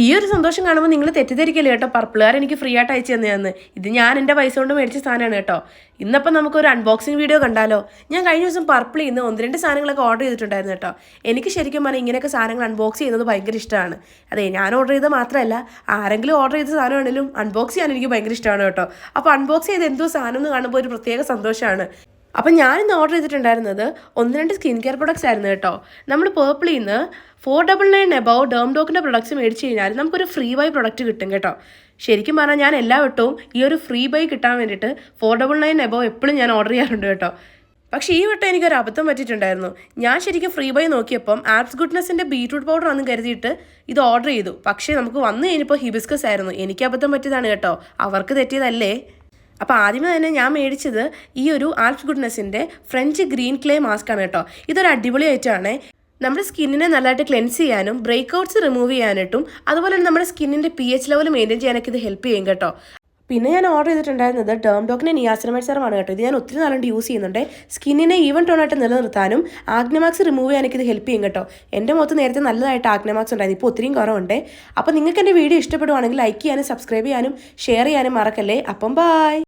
ഈ ഒരു സന്തോഷം കാണുമ്പോൾ നിങ്ങൾ തെറ്റിദ്ധരിക്കല്ലേ കേട്ടോ, പർപ്പിളുകാർ എനിക്ക് ഫ്രീ ആയിട്ട് അയച്ചു തന്നെയാന്ന്. ഇത് ഞാൻ എൻ്റെ പൈസ കൊണ്ട് മേടിച്ച സാധനമാണ് കേട്ടോ. ഇന്നപ്പം നമുക്കൊരു അൺബോക്സിങ് വീഡിയോ കണ്ടാലോ. ഞാൻ കഴിഞ്ഞ ദിവസം പർപ്പിളിൽ നിന്ന് 1-2 സാധനങ്ങളൊക്കെ ഓർഡർ ചെയ്തിട്ടുണ്ടായിരുന്നു കേട്ടോ. എനിക്ക് ശരിക്കും പറഞ്ഞാൽ ഇങ്ങനെയൊക്കെ സാധനങ്ങൾ അൺബോക്സ് ചെയ്യുന്നത് ഭയങ്കര ഇഷ്ടമാണ്. അതെ, ഞാൻ ഓർഡർ ചെയ്തത് മാത്രമല്ല, ആരെങ്കിലും ഓർഡർ ചെയ്ത സാധനമാണെങ്കിലും അൺബോക്സ് ചെയ്യാൻ എനിക്ക് ഭയങ്കര ഇഷ്ടമാണ് കേട്ടോ. അപ്പോൾ അൺബോക്സ് ചെയ്ത് എന്തോ സാധനം എന്ന് കാണുമ്പോൾ ഒരു പ്രത്യേക സന്തോഷമാണ്. അപ്പം ഞാനിന്ന് ഓർഡർ ചെയ്തിട്ടുണ്ടായിരുന്നത് 1-2 സ്കിൻ കെയർ പ്രൊഡക്ട്സ് ആയിരുന്നു കേട്ടോ. നമ്മൾ പേർപ്പിളിൽ നിന്ന് 499 എബവ് ഡേംഡോക്കിൻ്റെ പ്രൊഡക്ട്സ് മേടിച്ച് കഴിഞ്ഞാൽ നമുക്കൊരു ഫ്രീ ബൈ പ്രൊഡക്റ്റ് കിട്ടും കേട്ടോ. ശരിക്കും പറഞ്ഞാൽ ഞാൻ എല്ലാ വട്ടവും ഈ ഒരു ഫ്രീ ബൈ കിട്ടാൻ വേണ്ടിയിട്ട് 499 എബവ് എപ്പോഴും ഞാൻ ഓർഡർ ചെയ്യാറുണ്ട് കേട്ടോ. പക്ഷേ ഈ വട്ടം എനിക്കൊരു അബദ്ധം പറ്റിയിട്ടുണ്ടായിരുന്നു. ഞാൻ ശരിക്കും ഫ്രീ ബൈ നോക്കിയപ്പം ആപ്സ് ഗുഡ്നെസ്സിൻ്റെ ബീറ്റ്റൂട്ട് പൗഡർ ആണെന്ന് കരുതിയിട്ട് ഇത് ഓർഡർ ചെയ്തു. പക്ഷേ നമുക്ക് വന്നു കഴിഞ്ഞപ്പോൾ ഹിബിസ്കസ് ആയിരുന്നു. എനിക്ക് അബദ്ധം പറ്റിയതാണ് കേട്ടോ, അവർക്ക് തെറ്റിയതല്ലേ. അപ്പോൾ ആദ്യമേ തന്നെ ഞാൻ മേടിച്ചത് ഈ ഒരു ആൽപ്സ് ഗുഡ്നെസ്സിൻ്റെ ഫ്രഞ്ച് ഗ്രീൻ ക്ലേ മാസ്ക് ആണ് കേട്ടോ. ഇതൊരു അടിപൊളി ഐറ്റമാണ്. നമ്മുടെ സ്കിന്നിനെ നല്ലതായിട്ട് ക്ലെൻസ് ചെയ്യാനും ബ്രേക്ക് ഔട്ട്സ് റിമൂവ് ചെയ്യാനായിട്ടും അതുപോലെ തന്നെ നമ്മുടെ സ്കിന്നിൻ്റെ pH ലെവൽ മെയിൻറ്റെയിൻ ചെയ്യാനൊക്കെ ഇത് ഹെൽപ്പ് ചെയ്യും കേട്ടോ. പിന്നെ ഞാൻ ഓർഡർ ചെയ്തിട്ടുണ്ടായിരുന്നത് ഡേംഡോക്കിൻ്റെ നിയാസിനമൈഡ് സെറമാണ് കേട്ടോ. ഇത് ഞാൻ ഒത്തിരി നാളുകൊണ്ട് യൂസ് ചെയ്യുന്നുണ്ട്. സ്കിന്നിനെ ഈവൻ ടോണായിട്ട് നിലനിർത്താനും ആഗ്നമാക്സ് റിമൂവ് ചെയ്യാനൊക്കെ ഇത് ഹെൽപ്പ് ചെയ്യും കേട്ടോ. എൻ്റെ മുഖത്ത് നേരത്തെ നല്ലതായിട്ട് ആഗ്നമാക്സ് ഉണ്ടായിരുന്നു, ഇപ്പോൾ ഒത്തിരിയും കുറവുണ്ട്. അപ്പോൾ നിങ്ങൾക്ക് എൻ്റെ വീഡിയോ ഇഷ്ടപ്പെടുവാണെങ്കിൽ ലൈക്ക് ചെയ്യാനും സബ്സ്ക്രൈബ് ചെയ്യാനും ഷെയർ ചെയ്യാനും മറക്കല്ലേ. അപ്പം ബൈ.